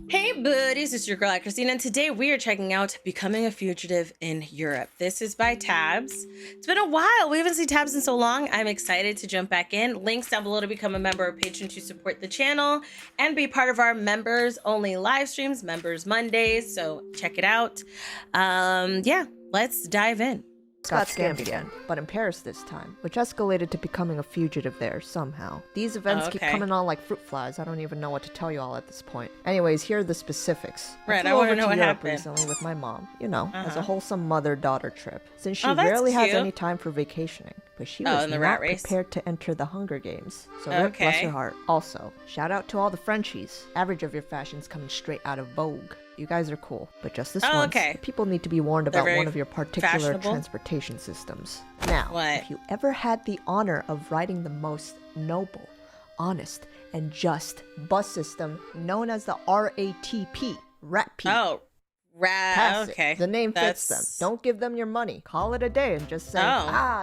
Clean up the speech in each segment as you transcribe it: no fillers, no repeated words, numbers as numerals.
Hey buddies, it's your girl AyChristene, and today we are checking out Becoming a Fugitive in Europe. This is by Tabs. It's been a while. We haven't seen Tabs in so long. I'm excited to jump back in. Links down below to become a member or patron to support the channel and be part of our members only live streams, Members Mondays. So check it out. Yeah, let's dive in. Got scammed again, but in Paris this time, which escalated to becoming a fugitive there somehow. These events keep coming on like fruit flies. I don't even know what to tell you all at this point. Anyways, here are the specifics. Right, I I want to know over what Europe happened. recently with my mom, you know, as a wholesome mother-daughter trip, since she Oh, that's rarely has cute. any time for vacationing. But she Oh, was in the not rat race. prepared to enter the Hunger Games. So rip, bless Okay. her heart. Also, shout out to all the Frenchies. Average of your fashions coming straight out of Vogue. You guys are cool, but just this once, okay. people need to be warned They're about very one of your particular fashionable. transportation systems. Now, What? if you ever had the honor of riding the most noble, honest, and just bus system known as the RATP, RATP. Oh, Pass okay. it. The name fits them. That's- Don't give them your money. Call it a day and just say,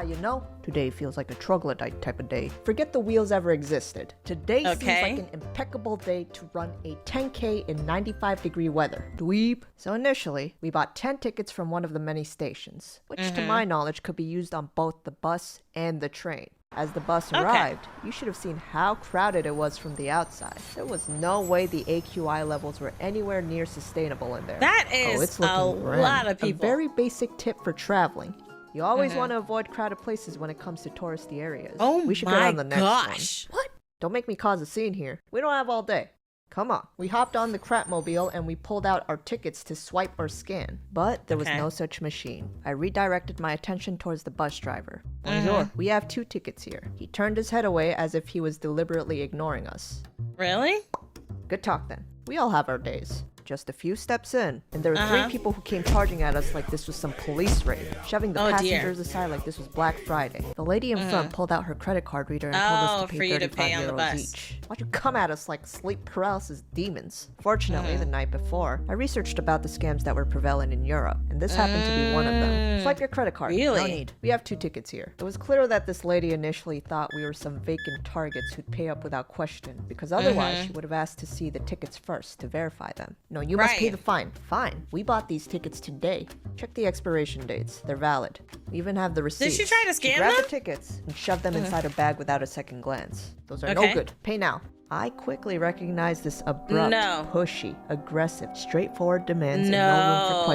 you know, today feels like a troglodyte type of day. Forget the wheels ever existed. Today seems Okay. like an impeccable day to run a 10K in 95-degree weather. Dweeb. So initially, we bought 10 tickets from one of the many stations, which to my knowledge could be used on both the bus and the train. As the bus arrived, you should have seen how crowded it was from the outside. There was no way the AQI levels were anywhere near sustainable in there. That is it's a looking grim. lot of people. A very basic tip for traveling. You always want to avoid crowded places when it comes to touristy areas. Oh we should my get on the next gosh. one. What? Don't make me cause a scene here. We don't have all day. Come on. We hopped on the crapmobile and we pulled out our tickets to swipe or scan. But there was Okay. no such machine. I redirected my attention towards the bus driver. Bonjour. We have 2 tickets here. He turned his head away as if he was deliberately ignoring us. Really? Good talk then. We all have our days. Just a few steps in, and there were 3 people who came charging at us like this was some police raid, shoving the Oh, dear. passengers aside like this was Black Friday. The lady in front pulled out her credit card reader and told us Oh, to for pay you to 35 pay on the euros bus. each. Why'd you come at us like sleep paralysis demons? Fortunately, the night before, I researched about the scams that were prevalent in Europe, and this happened to be one of them. Swipe your credit card. No Really? need. We have 2 tickets here. It was clear that this lady initially thought we were some vacant targets who'd pay up without question, because otherwise she would have asked to see the tickets first to verify them. No, you must pay Right. the fine. Fine. We bought these tickets today. Check the expiration dates. They're valid. We even have the receipts. she try to scan grabbed them? the tickets and shoved them inside her bag without a second glance. Those are no Okay. good. Pay now. I quickly recognized this abrupt, No. pushy, aggressive, straightforward demands and no room No. for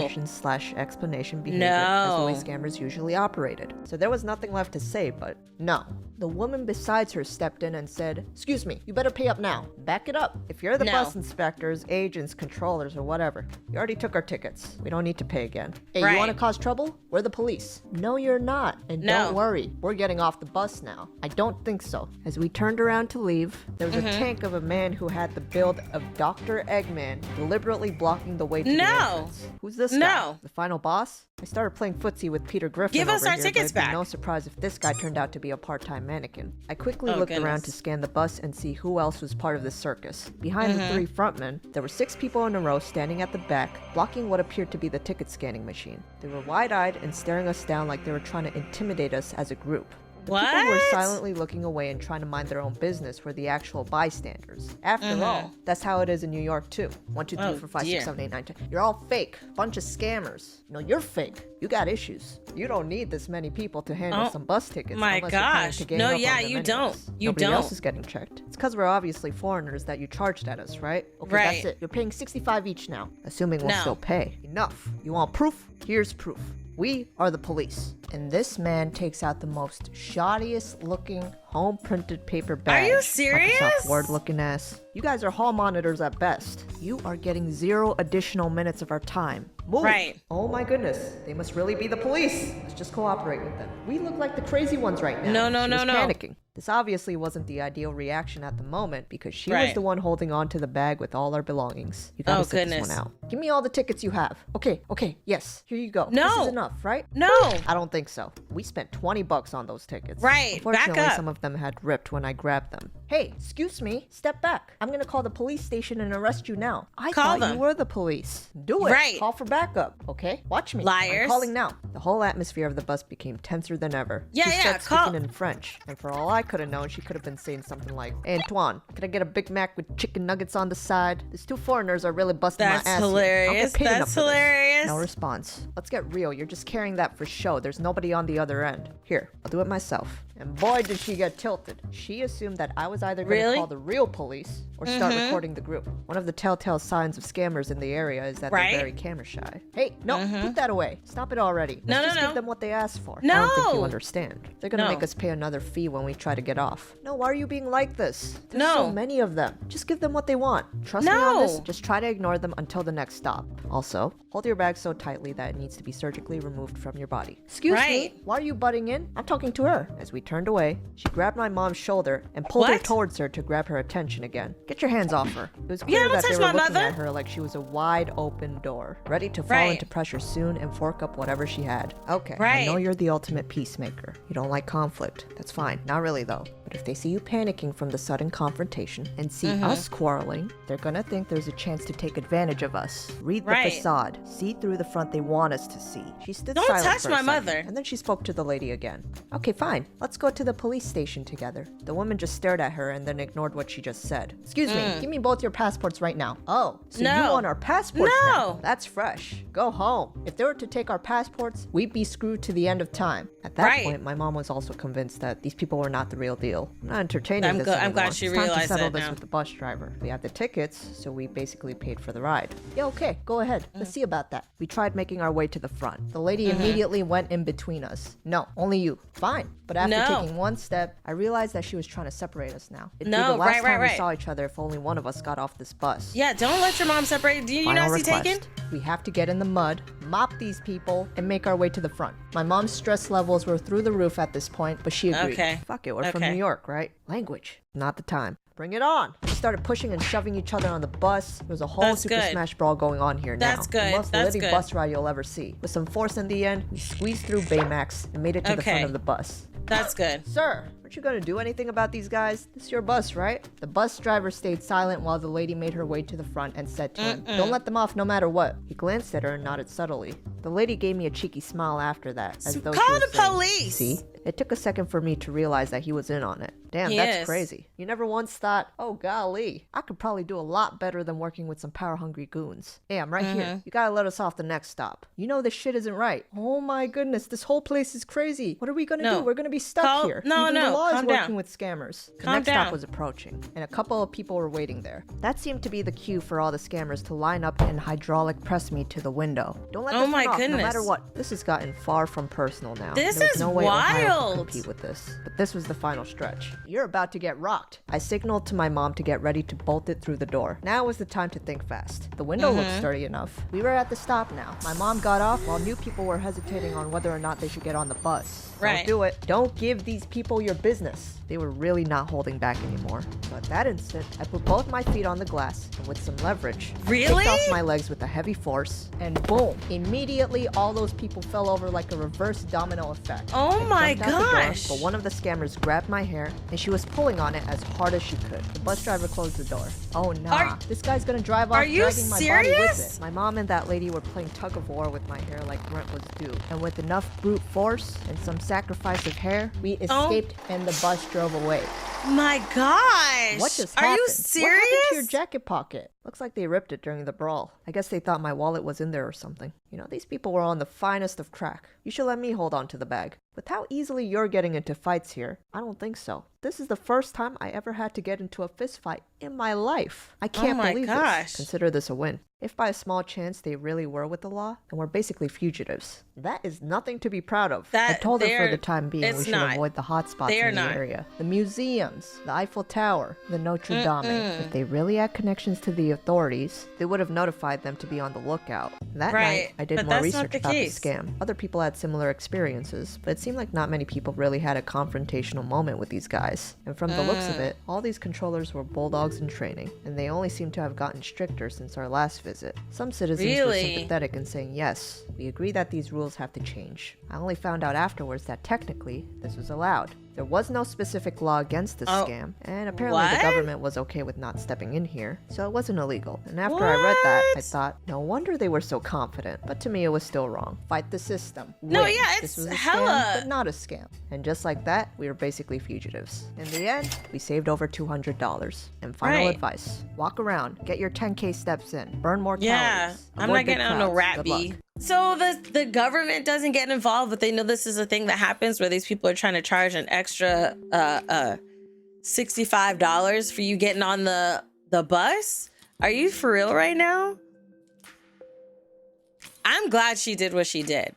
questions/explanation behavior as the way No. scammers usually operated. So there was nothing left to say but no. The woman besides her stepped in and said, "Excuse me, you better pay up now. Back it up. If you're the No. bus inspectors, agents, controllers, or whatever, you already took our tickets. We don't need to pay again. Hey, Right. you want to cause trouble? We're the police." "No, you're not. And No. don't worry, we're getting off the bus now." "I don't think so." As we turned around to leave, there was a tank of a man who had the build of Dr. Eggman deliberately blocking the way to the No. entrance. Who's this guy? No. The final boss? I started playing footsie with Peter Griffin Give us over our here, tickets but it'd be back. no surprise if this guy turned out to be a part-time mannequin. I quickly Oh, looked around goodness. to scan the bus and see who else was part of the circus. Behind the 3 frontmen, there were 6 people in a row standing at the back, blocking what appeared to be the ticket scanning machine. They were wide-eyed and staring us down like they were trying to intimidate us as a group. The people who were What? silently looking away and trying to mind their own business were the actual bystanders. After all, that's how it is in New York too. 1, 2, 3, Oh, 4, 5, dear. 6, 7, 8, 9, 10. You're all fake. Bunch of scammers. No, you're fake. You got issues. You don't need this many people to handle Oh, some bus tickets. my unless you're planning gosh. to gang No, up on yeah, them you anyways. don't. You Nobody don't. else is getting checked. It's because we're obviously foreigners that you charged at us, right? Okay, Right. that's it. You're paying 65 each now, assuming we'll No. still pay. Enough. You want proof? Here's proof. We are the police. And this man takes out the most shoddiest looking home printed paper badge. you serious? Microsoft Word looking ass. You guys are hall monitors at best. You are getting 0 additional minutes of our time. Move. Right. Oh my goodness. They must really be the police. Let's just cooperate with them. We look like the crazy ones right now. No, no, She no, was no. panicking. This obviously wasn't the ideal reaction at the moment because she was Right. the one holding on to the bag with all our belongings. You gotta Oh, sit goodness. this one out. Give me all the tickets you have. Okay, yes. Here you go. This No. is enough, right? No. I don't think so. We spent $20 on those tickets. Right, back Unfortunately, up. some of them had ripped when I grabbed them. Hey, excuse me. Step back. I'm gonna call the police station and arrest you now. I Call thought them. you were the police. Do it. Right. Call for backup. Okay? Watch me. Liars. I'm calling now. The whole atmosphere of the bus became tenser than ever. Yeah, she yeah, started call- speaking in French. And for all I could have known, she could have been saying something like, "Hey, Antoine, could I get a Big Mac with chicken nuggets on the side? These two foreigners are really busting That's my ass here. I'll hilarious. get paid enough That's for this." hilarious. No response. Let's get real. You're just carrying that for show. There's nobody on the other end. Here, I'll do it myself. And boy, did she get tilted. She assumed that I was either going to Really? call the real police or start recording the group. One of the telltale signs of scammers in the area is that Right? they're very camera shy. Hey, no, put that away. Stop it already. No, Let's no, just no. give them what they asked for. I No. don't think you understand. They're going to No. make us pay another fee when we try to get off. No, why are you being like this? There's No. so many of them. Just give them what they want. Trust me on this. No. Just try to ignore them until the next stop. Also, hold your bag so tightly that it needs to be surgically removed from your body. Excuse Right. me, why are you butting in? I'm talking to her. As we turned away, she grabbed my mom's shoulder and pulled her What? towards her to grab her attention again. Get your hands off her. It was clear don't that they touch were my looking mother. at her like she was a wide open door, ready to fall Right. into pressure soon and fork up whatever she had. Okay, I Right. know you're the ultimate peacemaker. You don't like conflict. That's fine. Not really though. But if they see you panicking from the sudden confrontation and see us quarreling, they're gonna think there's a chance to take advantage of us. Read the Right. facade. See through the front they want us to see. She stood Don't silent touch for a my second, mother. and then she spoke to the lady again. Okay, fine. Let's go to the police station together. The woman just stared at her and then ignored what she just said. Excuse me, give me both your passports right now. Oh, so No. you want our passports No. now? That's fresh. Go home. If they were to take our passports, we'd be screwed to the end of time. At that Right. point, my mom was also convinced that these people were not the real deal. I'm not entertaining I'm this glad anymore. she It's time to realized settle that this now. with the bus driver. We have the tickets, so we basically paid for the ride. Yeah, okay, go ahead. Let's see about that. We tried making our way to the front. The lady immediately went in between us. No, only you. Fine. But after No. taking one step, I realized that she was trying to separate us now. It'd be No, the last right, right, time we right. saw each other if only one of us got off this bus. Yeah, don't let your mom separate. Do you Final not see request. taken? We have to get in the mud, mop these people, and make our way to the front. My mom's stress levels were through the roof at this point, but she agreed. Okay. Fuck it, we're from Okay. New York, right? Language, not the time. Bring it on. We started pushing and shoving each other on the bus. There was a whole That's Super good. Smash Brawl going on here now. That's good. The most That's litty good. bus ride you'll ever see. With some force in the end, we squeezed through Baymax and made it to the front Okay. of the bus. That's good. Sir, aren't you gonna do anything about these guys? This is your bus, right? The bus driver stayed silent while the lady made her way to the front and said to him, "Don't let them off no matter what." He glanced at her and nodded subtly. The lady gave me a cheeky smile after that, as though she Call was the saying, police. "See?" It took a second for me to realize that he was in on it. Damn, He that's is. crazy. You never once thought, oh golly, I could probably do a lot better than working with some power-hungry goons. Hey, I'm right here. You gotta let us off the next stop. You know this shit isn't right. Oh my goodness, this whole place is crazy. What are we gonna No. do? We're gonna be stuck Call- here. no, Even no, the law is calm working down. with scammers. The Calm next down. stop was approaching, and a couple of people were waiting there. That seemed to be the cue for all the scammers to line up and hydraulic press me to the window. Don't let Oh this my one off, no goodness. matter what. This has gotten far from personal now. This There's is no way Ohio wild. could compete with this. But this was the final stretch. You're about to get rocked. I signaled to my mom to get ready to bolt it through the door. Now was the time to think fast. The window looked sturdy enough. We were at the stop now. My mom got off while new people were hesitating on whether or not they should get on the bus. Right. Don't do it. Don't give these people your business. They were really not holding back anymore. So at that instant, I put both my feet on the glass and with some leverage, Really? kicked off my legs with a heavy force, and boom! Immediately, all those people fell over like a reverse domino effect. Oh I my jumped out the door, gosh. but one of the scammers grabbed my hair, and she was pulling on it as hard as she could. The bus driver closed the door. Oh nah, Are- this guy's gonna drive off Are you dragging my body with serious? it. My mom and that lady were playing tug of war with my hair like rent was due. And with enough brute force and some sacrifice of hair, we Oh. escaped and the bus drove away. My gosh. What just Are happened? you What happened serious? to your jacket pocket? Looks like they ripped it during the brawl. I guess they thought my wallet was in there or something. You know, these people were on the finest of crack. You should let me hold on to the bag. With how easily you're getting into fights here, I don't think so. This is the first time I ever had to get into a fist fight in my life. I can't my believe gosh. this. Consider this a win. If by a small chance they really were with the law, then we're basically fugitives. That is nothing to be proud of. I That- told her for they're- the time being it's we should not. avoid the hot spots They are in the not. area. The museums, the Eiffel Tower, the Notre Dame. If they really had connections to the authorities, they would have notified them to be on the lookout. That Right, night, I did but more that's not research the about case. the scam. Other people had similar experiences, but it seemed like not many people really had a confrontational moment with these guys. And from the looks of it, all these controllers were bulldogs in training, and they only seem to have gotten stricter since our last visit. Some citizens were Really? sympathetic and saying, yes, we agree that these rules have to change. I only found out afterwards that technically this was allowed. There was no specific law against this scam, and apparently the government was okay with not stepping in here, so it wasn't illegal. And after I read that, I thought, no wonder they were so confident. But to me, it was still wrong. Fight the system. No, Win. yeah, This it's was a hella. scam, but not a scam. And just like that, we were basically fugitives. In the end, we saved over $200. And final advice, walk around, get your 10K steps in, burn more calories. I'm not getting on no rat bee. So the government doesn't get involved, but they know this is a thing that happens where these people are trying to charge an extra $65 for you getting on the bus. Are you for real right now? I'm glad she did what she did.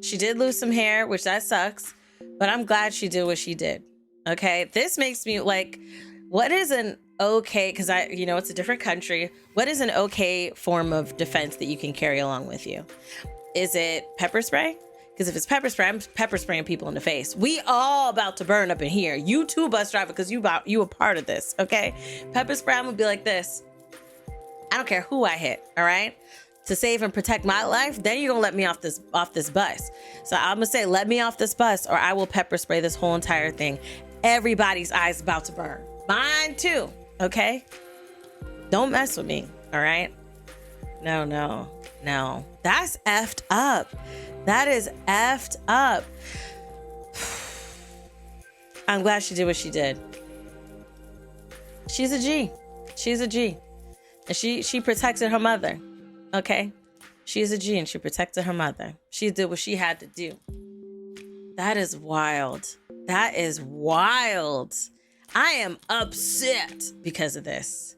She did lose some hair, which that sucks, but I'm glad she did what she did. Okay, this makes me like, what is an okay, because it's a different country. What is an okay form of defense that you can carry along with you? Is it pepper spray? Because if it's pepper spray, I'm pepper spraying people in the face. We all about to burn up in here. You too, bus driver, because you a part of this, okay? Pepper spray, I'm gonna be like this. I don't care who I hit, all right? To save and protect my life, then you're gonna let me off this bus. So I'm gonna say, let me off this bus, or I will pepper spray this whole entire thing. Everybody's eyes about to burn. Mine too. Okay, don't mess with me, all right? No, that's effed up. That is effed up. I'm glad she did what she did. She's a G. And she protected her mother, okay? She's a G and she protected her mother. She did what she had to do. That is wild. I am upset because of this.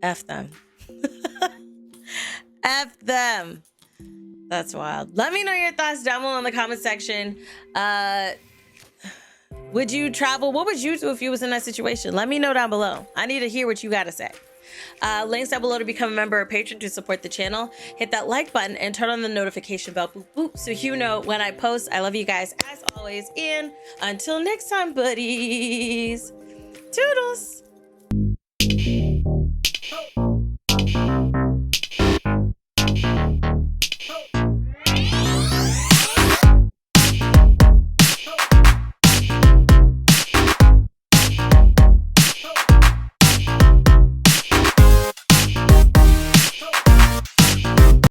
F them. F them. That's wild. Let me know your thoughts down below in the comment section. Would you travel? What would you do if you was in that situation? Let me know down below. I need to hear what you got to say. Links down below to become a member or patron to support the channel. Hit that like button and turn on the notification bell, boop, boop, so you know when I post. I love you guys as always. And until next time, buddies. Toodles.